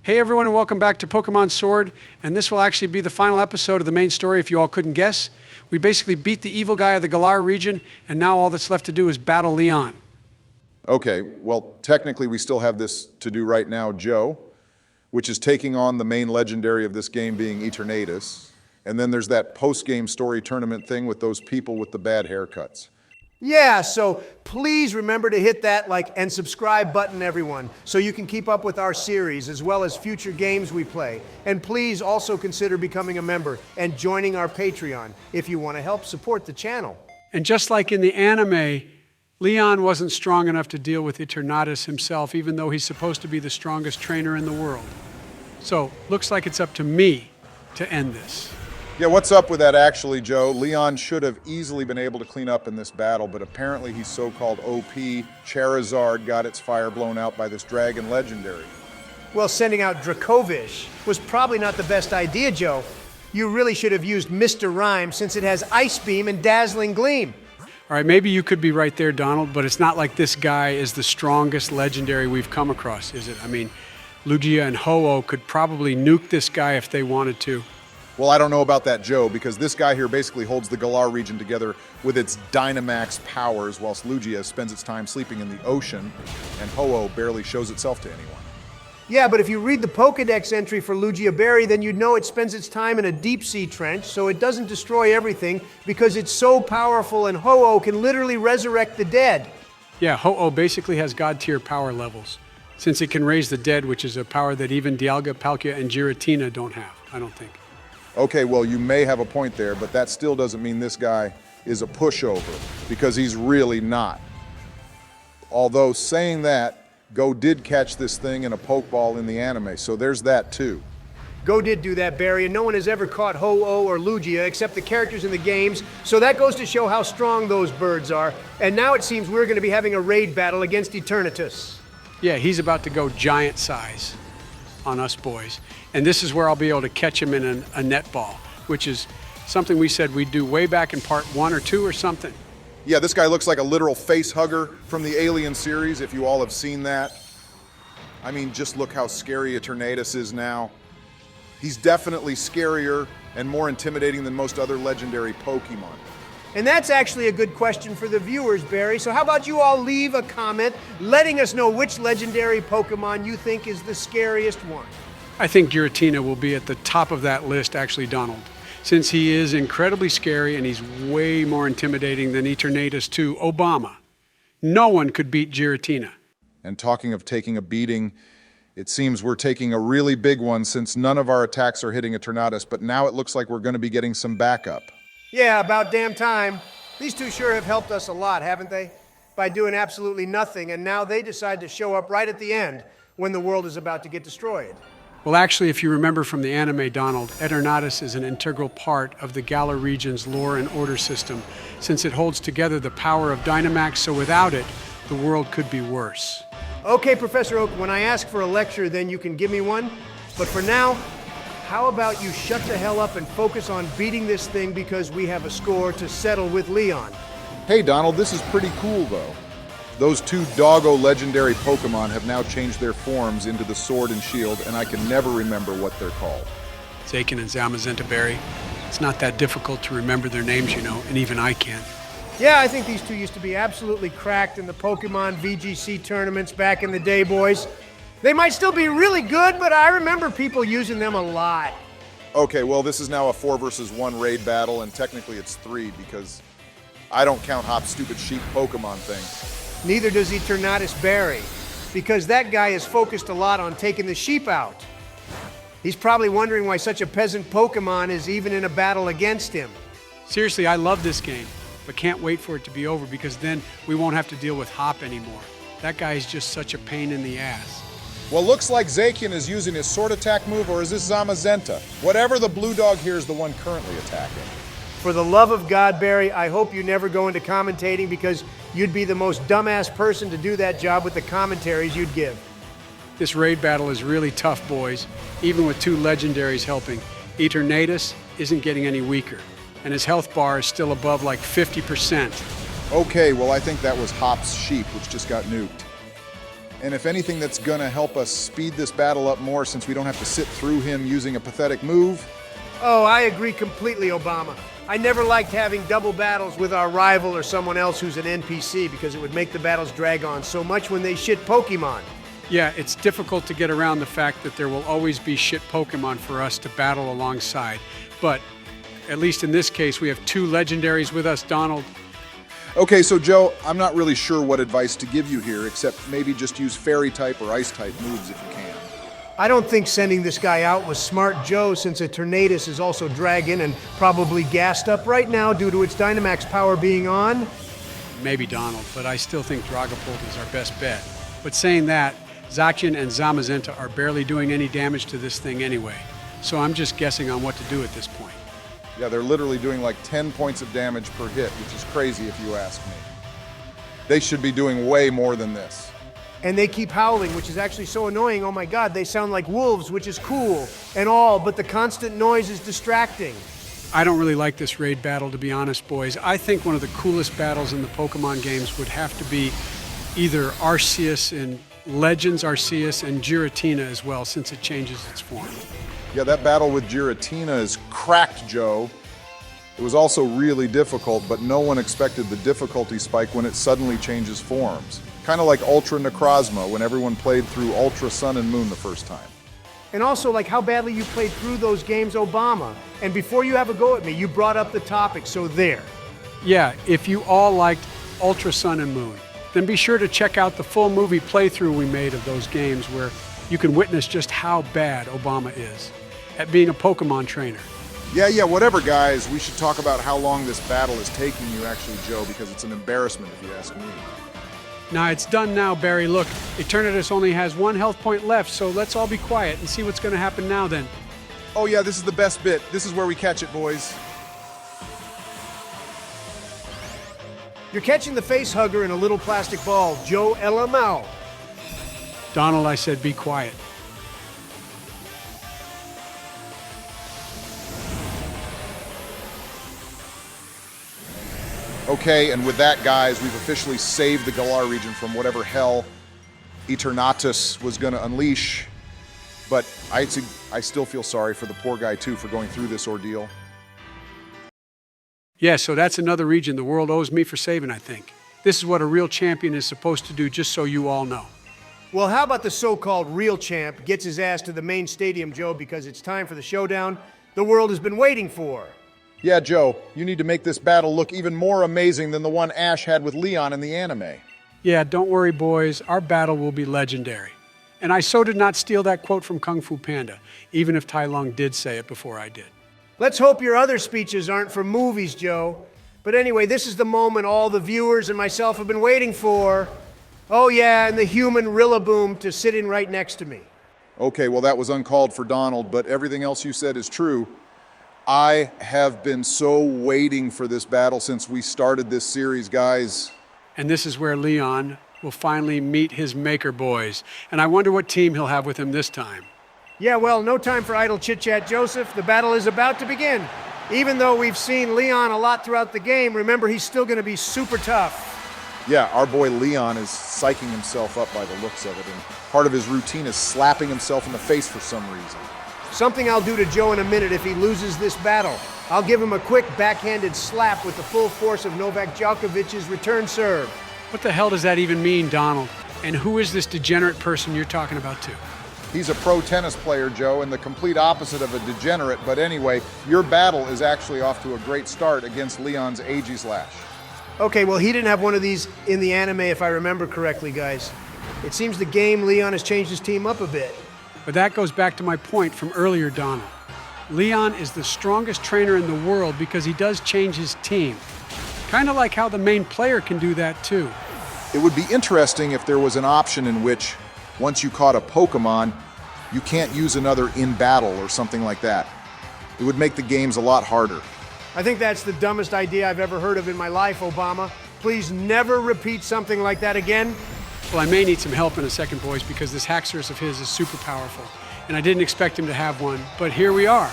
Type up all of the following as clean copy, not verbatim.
Hey everyone, and welcome back to Pokemon Sword, and this will actually be the final episode of the main story if you all couldn't guess. We basically beat the evil guy of the Galar region, and now all that's left to do is battle Leon. Okay, well, technically we still have this to do right now, Joe, which is taking on the main legendary of this game being Eternatus. And then there's that post-game story tournament thing with those people with the bad haircuts. Yeah, so please remember to hit that like and subscribe button, everyone, so you can keep up with our series as well as future games we play. And please also consider becoming a member and joining our Patreon if you want to help support the channel. And just like in the anime, Leon wasn't strong enough to deal with Eternatus himself, even though he's supposed to be the strongest trainer in the world. So, looks like it's up to me to end this. Yeah, what's up with that actually, Joe? Leon should have easily been able to clean up in this battle, but apparently he's so-called OP. Charizard got its fire blown out by this dragon legendary. Well, sending out Dracovish was probably not the best idea, Joe. You really should have used Mr. Rhyme since it has Ice Beam and Dazzling Gleam. All right, maybe you could be right there, Donald, but it's not like this guy is the strongest legendary we've come across, is it? I mean, Lugia and Ho-Oh could probably nuke this guy if they wanted to. Well, I don't know about that, Joe, because this guy here basically holds the Galar region together with its Dynamax powers, whilst Lugia spends its time sleeping in the ocean, and Ho-Oh barely shows itself to anyone. Yeah, but if you read the Pokedex entry for Lugia Berry, then you'd know it spends its time in a deep-sea trench, so it doesn't destroy everything because it's so powerful and Ho-Oh can literally resurrect the dead. Yeah, Ho-Oh basically has god-tier power levels, since it can raise the dead, which is a power that even Dialga, Palkia, and Giratina don't have, I don't think. Okay, well, you may have a point there, but that still doesn't mean this guy is a pushover, because he's really not. Although, saying that, Go did catch this thing in a Pokeball in the anime, so there's that too. Go did do that, Barry, and no one has ever caught Ho-Oh or Lugia except the characters in the games, so that goes to show how strong those birds are. And now it seems we're going to be having a raid battle against Eternatus. Yeah, he's about to go giant size on us boys. And this is where I'll be able to catch him in a netball, which is something we said we'd do way back in part 1 or 2 or something. Yeah, this guy looks like a literal face hugger from the Alien series, if you all have seen that. I mean, just look how scary Eternatus is now. He's definitely scarier and more intimidating than most other legendary Pokemon. And that's actually a good question for the viewers, Barry. So how about you all leave a comment letting us know which legendary Pokemon you think is the scariest one? I think Giratina will be at the top of that list, actually, Donald, since he is incredibly scary and he's way more intimidating than Eternatus to Obama. No one could beat Giratina. And talking of taking a beating, it seems we're taking a really big one since none of our attacks are hitting Eternatus, but now it looks like we're going to be getting some backup. Yeah, about damn time. These two sure have helped us a lot, haven't they? By doing absolutely nothing, and now they decide to show up right at the end when the world is about to get destroyed. Well, actually, if you remember from the anime, Donald, Eternatus is an integral part of the Galar Region's lore and order system, since it holds together the power of Dynamax, so without it, the world could be worse. Okay, Professor Oak, when I ask for a lecture, then you can give me one. But for now, how about you shut the hell up and focus on beating this thing because we have a score to settle with Leon. Hey Donald, this is pretty cool though. Those two doggo legendary Pokemon have now changed their forms into the Sword and Shield, and I can never remember what they're called. Zakin and Zamazenta Berry. It's not that difficult to remember their names, you know, and even I can't. Yeah, I think these two used to be absolutely cracked in the Pokemon VGC tournaments back in the day, boys. They might still be really good, but I remember people using them a lot. Okay, well this is now a 4 versus 1 raid battle, and technically it's 3 because I don't count Hop's stupid sheep Pokemon thing. Neither does Eternatus Berry, because that guy is focused a lot on taking the sheep out. He's probably wondering why such a peasant Pokemon is even in a battle against him. Seriously, I love this game, but can't wait for it to be over because then we won't have to deal with Hop anymore. That guy is just such a pain in the ass. Well, looks like Zacian is using his sword attack move, or is this Zamazenta? Whatever, the blue dog here is the one currently attacking. For the love of God, Barry, I hope you never go into commentating because you'd be the most dumbass person to do that job with the commentaries you'd give. This raid battle is really tough, boys, even with 2 legendaries helping. Eternatus isn't getting any weaker, and his health bar is still above like 50%. Okay, well I think that was Hop's sheep, which just got nuked. And if anything that's gonna help us speed this battle up more since we don't have to sit through him using a pathetic move. Oh, I agree completely, Obama. I never liked having double battles with our rival or someone else who's an NPC because it would make the battles drag on so much when they shit Pokemon. Yeah, it's difficult to get around the fact that there will always be shit Pokemon for us to battle alongside. But at least in this case, we have two legendaries with us, Donald. Okay, so Joe, I'm not really sure what advice to give you here, except maybe just use fairy type or ice type moves if you can. I don't think sending this guy out was smart, Joe, since Eternatus is also dragon and probably gassed up right now due to its Dynamax power being on. Maybe Donald, but I still think Dragapult is our best bet. But saying that, Zacian and Zamazenta are barely doing any damage to this thing anyway. So I'm just guessing on what to do at this point. Yeah, they're literally doing like 10 points of damage per hit, which is crazy if you ask me. They should be doing way more than this. And they keep howling, which is actually so annoying. Oh my God, they sound like wolves, which is cool and all, but the constant noise is distracting. I don't really like this raid battle, to be honest, boys. I think one of the coolest battles in the Pokemon games would have to be either Arceus in Legends Arceus and Giratina as well, since it changes its form. Yeah, that battle with Giratina is cracked, Joe. It was also really difficult, but no one expected the difficulty spike when it suddenly changes forms. Kind of like Ultra Necrozma when everyone played through Ultra Sun and Moon the first time. And also, like how badly you played through those games, Obama. And before you have a go at me, you brought up the topic, so there. Yeah, if you all liked Ultra Sun and Moon, then be sure to check out the full movie playthrough we made of those games where you can witness just how bad Obama is at being a Pokemon trainer. Yeah, whatever, guys. We should talk about how long this battle is taking you, actually, Joe, because it's an embarrassment if you ask me. Now, it's done now, Barry. Look, Eternatus only has 1 health point left, so let's all be quiet and see what's going to happen now then. Oh yeah, this is the best bit. This is where we catch it, boys. You're catching the face hugger in a little plastic ball, Joe Elamau. Donald, I said be quiet. Okay, and with that, guys, we've officially saved the Galar region from whatever hell Eternatus was going to unleash. But I still feel sorry for the poor guy, too, for going through this ordeal. Yeah, so that's another region the world owes me for saving, I think. This is what a real champion is supposed to do, just so you all know. Well, how about the so-called real champ gets his ass to the main stadium, Joe, because it's time for the showdown the world has been waiting for. Yeah, Joe, you need to make this battle look even more amazing than the one Ash had with Leon in the anime. Yeah, don't worry, boys. Our battle will be legendary. And I so did not steal that quote from Kung Fu Panda, even if Tai Lung did say it before I did. Let's hope your other speeches aren't for movies, Joe. But anyway, this is the moment all the viewers and myself have been waiting for. Oh yeah, and the human Rillaboom to sit in right next to me. Okay, well that was uncalled for, Donald, but everything else you said is true. I have been so waiting for this battle since we started this series, guys. And this is where Leon will finally meet his Maker Boys. And I wonder what team he'll have with him this time. Yeah, well, no time for idle chit-chat, Joseph. The battle is about to begin. Even though we've seen Leon a lot throughout the game, remember he's still going to be super tough. Yeah, our boy Leon is psyching himself up by the looks of it, and part of his routine is slapping himself in the face for some reason. Something I'll do to Joe in a minute if he loses this battle. I'll give him a quick backhanded slap with the full force of Novak Djokovic's return serve. What the hell does that even mean, Donald? And who is this degenerate person you're talking about too? He's a pro tennis player, Joe, and the complete opposite of a degenerate, but anyway, your battle is actually off to a great start against Leon's Aegislash. Okay, well, he didn't have one of these in the anime if I remember correctly, guys. It seems the game Leon has changed his team up a bit. But that goes back to my point from earlier, Donald. Leon is the strongest trainer in the world because he does change his team. Kind of like how the main player can do that too. It would be interesting if there was an option in which, once you caught a Pokemon, you can't use another in battle or something like that. It would make the games a lot harder. I think that's the dumbest idea I've ever heard of in my life, Obama. Please never repeat something like that again. Well, I may need some help in a second, boys, because this Haxorus of his is super powerful. And I didn't expect him to have one, but here we are.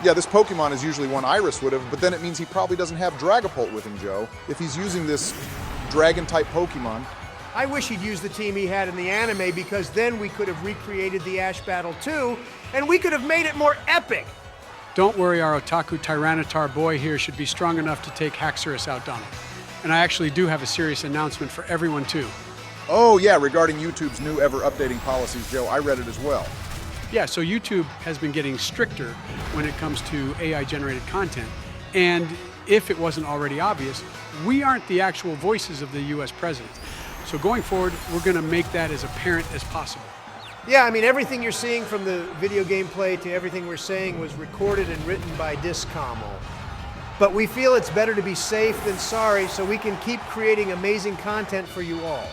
Yeah, this Pokemon is usually one Iris would have, but then it means he probably doesn't have Dragapult with him, Joe. If he's using this Dragon-type Pokemon, I wish he'd used the team he had in the anime, because then we could have recreated the Ash battle too, and we could have made it more epic. Don't worry, our otaku Tyranitar boy here should be strong enough to take Haxorus out, Donald. And I actually do have a serious announcement for everyone too. Oh yeah, regarding YouTube's new ever-updating policies, Joe, I read it as well. Yeah, so YouTube has been getting stricter when it comes to AI-generated content. And if it wasn't already obvious, we aren't the actual voices of the US president. So going forward, we're gonna make that as apparent as possible. Yeah, I mean, everything you're seeing from the video gameplay to everything we're saying was recorded and written by Discoml. But we feel it's better to be safe than sorry, so we can keep creating amazing content for you all.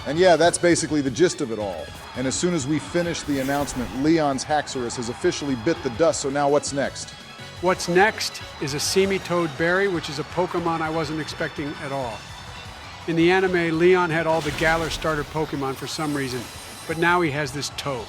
And yeah, that's basically the gist of it all. And as soon as we finish the announcement, Leon's Haxorus has officially bit the dust, so now what's next? What's next is a Semi-Toad Berry, which is a Pokemon I wasn't expecting at all. In the anime, Leon had all the Galar starter Pokemon for some reason, but now he has this Toad.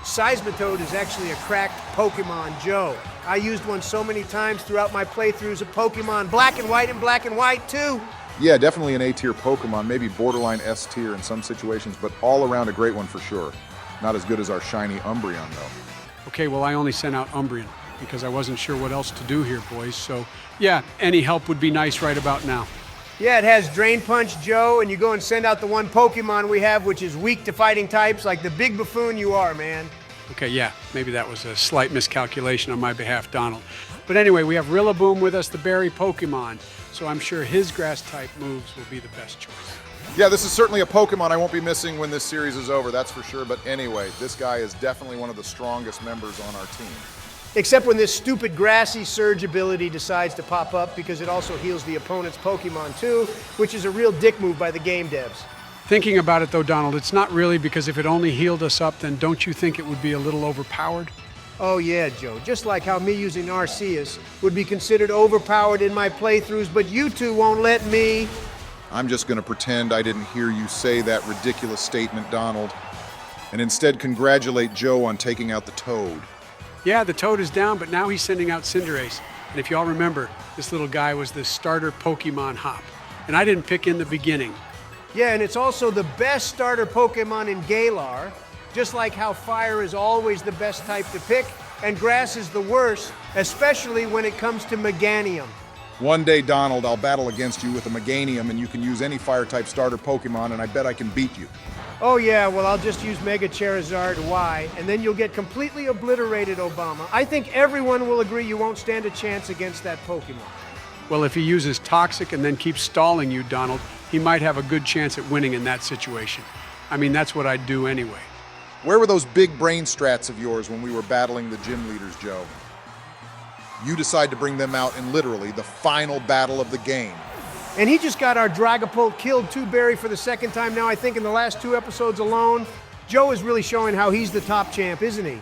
Seismitoad is actually a cracked Pokemon, Joe. I used one so many times throughout my playthroughs of Pokemon Black and White too. Yeah, definitely an A-tier Pokemon, maybe borderline S-tier in some situations, but all around a great one for sure. Not as good as our shiny Umbreon, though. Okay, well, I only sent out Umbreon because I wasn't sure what else to do here, boys. So, yeah, any help would be nice right about now. Yeah, it has Drain Punch, Joe, and you go and send out the one Pokemon we have, which is weak to fighting types, like the big buffoon you are, man. Okay, yeah, maybe that was a slight miscalculation on my behalf, Donald. But anyway, we have Rillaboom with us, the berry Pokemon, so I'm sure his grass-type moves will be the best choice. Yeah, this is certainly a Pokemon I won't be missing when this series is over, that's for sure. But anyway, this guy is definitely one of the strongest members on our team. Except when this stupid grassy surge ability decides to pop up, because it also heals the opponent's Pokemon too, which is a real dick move by the game devs. Thinking about it though, Donald, it's not really, because if it only healed us up, then don't you think it would be a little overpowered? Oh yeah, Joe, just like how me using Arceus would be considered overpowered in my playthroughs, but you two won't let me. I'm just gonna pretend I didn't hear you say that ridiculous statement, Donald, and instead congratulate Joe on taking out the Toad. Yeah, the Toad is down, but now he's sending out Cinderace. And if y'all remember, this little guy was the starter Pokemon Hop. And I didn't pick in the beginning. Yeah, and it's also the best starter Pokemon in Galar, just like how fire is always the best type to pick, and grass is the worst, especially when it comes to Meganium. One day, Donald, I'll battle against you with a Meganium, and you can use any fire-type starter Pokemon, and I bet I can beat you. Oh yeah, well I'll just use Mega Charizard Y, and then you'll get completely obliterated, Obama. I think everyone will agree you won't stand a chance against that Pokemon. Well, if he uses Toxic and then keeps stalling you, Donald, he might have a good chance at winning in that situation. I mean, that's what I'd do anyway. Where were those big brain strats of yours when we were battling the gym leaders, Joe? You decide to bring them out in literally the final battle of the game. And he just got our Dragapult killed 2 Berry for the second time now, I think in the last 2 episodes alone. Joe is really showing how he's the top champ, isn't he?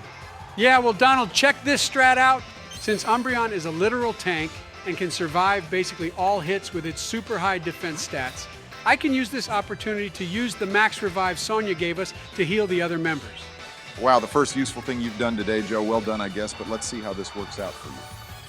Yeah, well, Donald, check this strat out. Since Umbreon is a literal tank and can survive basically all hits with its super high defense stats, I can use this opportunity to use the max revive Sonya gave us to heal the other members. Wow, the first useful thing you've done today, Joe. Well done, I guess, but let's see how this works out for you.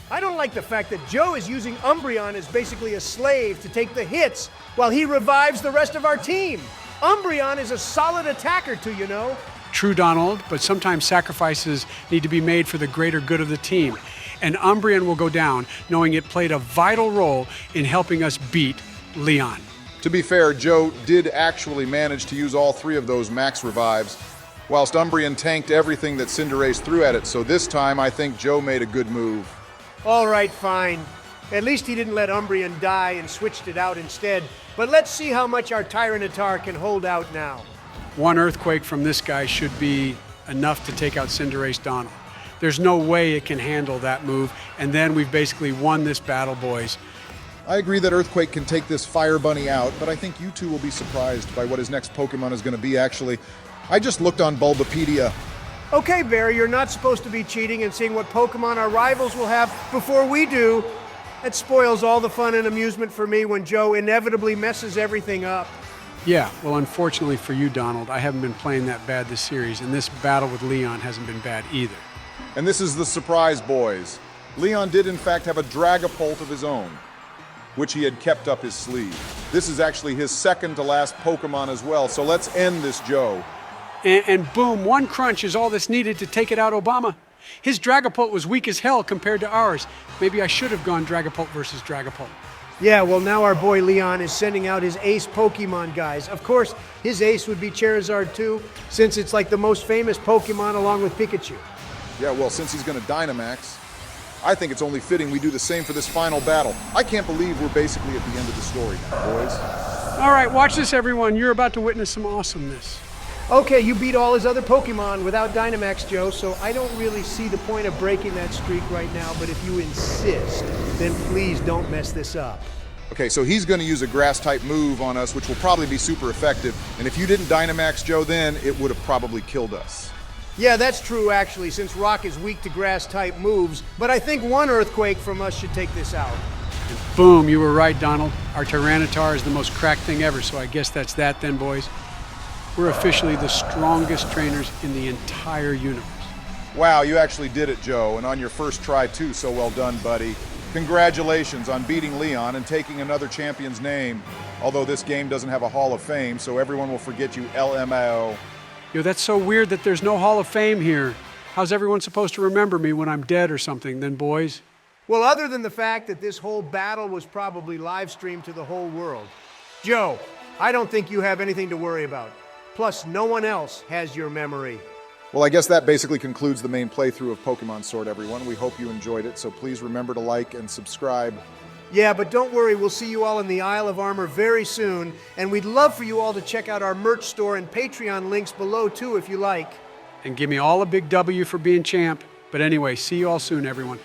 I don't like the fact that Joe is using Umbreon as basically a slave to take the hits while he revives the rest of our team. Umbreon is a solid attacker too, you know. True, Donald, but sometimes sacrifices need to be made for the greater good of the team. And Umbreon will go down knowing it played a vital role in helping us beat Leon. To be fair, Joe did actually manage to use all 3 of those max revives, whilst Umbreon tanked everything that Cinderace threw at it, so this time I think Joe made a good move. All right, fine. At least he didn't let Umbreon die and switched it out instead. But let's see how much our Tyranitar can hold out now. One Earthquake from this guy should be enough to take out Cinderace, Donald. There's no way it can handle that move, and then we've basically won this battle, boys. I agree that Earthquake can take this Fire Bunny out, but I think you two will be surprised by what his next Pokemon is going to be, actually. I just looked on Bulbapedia. Okay, Barry, you're not supposed to be cheating and seeing what Pokemon our rivals will have before we do. That spoils all the fun and amusement for me when Joe inevitably messes everything up. Yeah, well, unfortunately for you, Donald, I haven't been playing that bad this series, and this battle with Leon hasn't been bad either. And this is the surprise, boys. Leon did in fact have a Dragapult of his own. which he had kept up his sleeve. This is actually his second to last Pokemon as well, so let's end this, Joe. And boom, one crunch is all that's needed to take it out Obama. His Dragapult was weak as hell compared to ours. Maybe I should have gone Dragapult versus Dragapult. Yeah, well, now our boy Leon is sending out his ace Pokemon guys. Of course, his ace would be Charizard too, since it's like the most famous Pokemon along with Pikachu. Yeah, well, since he's going to Dynamax, I think it's only fitting we do the same for this final battle. I can't believe we're basically at the end of the story now, boys. All right, watch this, everyone. You're about to witness some awesomeness. Okay, you beat all his other Pokemon without Dynamax, Joe, so I don't really see the point of breaking that streak right now, but if you insist, then please don't mess this up. Okay, so he's going to use a Grass-type move on us, which will probably be super effective. And if you didn't Dynamax, Joe, then it would have probably killed us. Yeah, that's true, actually, since Rock is weak to Grass-type moves, but I think one Earthquake from us should take this out. And boom, you were right, Donald. Our Tyranitar is the most cracked thing ever, so I guess that's that then, boys. We're officially the strongest trainers in the entire universe. Wow, you actually did it, Joe, and on your first try, too, so well done, buddy. Congratulations on beating Leon and taking another champion's name, although this game doesn't have a Hall of Fame, so everyone will forget you LMAO. Yo, that's so weird that there's no Hall of Fame here. How's everyone supposed to remember me when I'm dead or something then, boys? Well, other than the fact that this whole battle was probably live streamed to the whole world. Joe, I don't think you have anything to worry about. Plus, no one else has your memory. Well, I guess that basically concludes the main playthrough of Pokemon Sword, everyone. We hope you enjoyed it, so please remember to like and subscribe. Yeah, but don't worry, we'll see you all in the Isle of Armor very soon, and we'd love for you all to check out our merch store and Patreon links below, too, if you like. And give me all a big W for being champ. But anyway, see you all soon, everyone.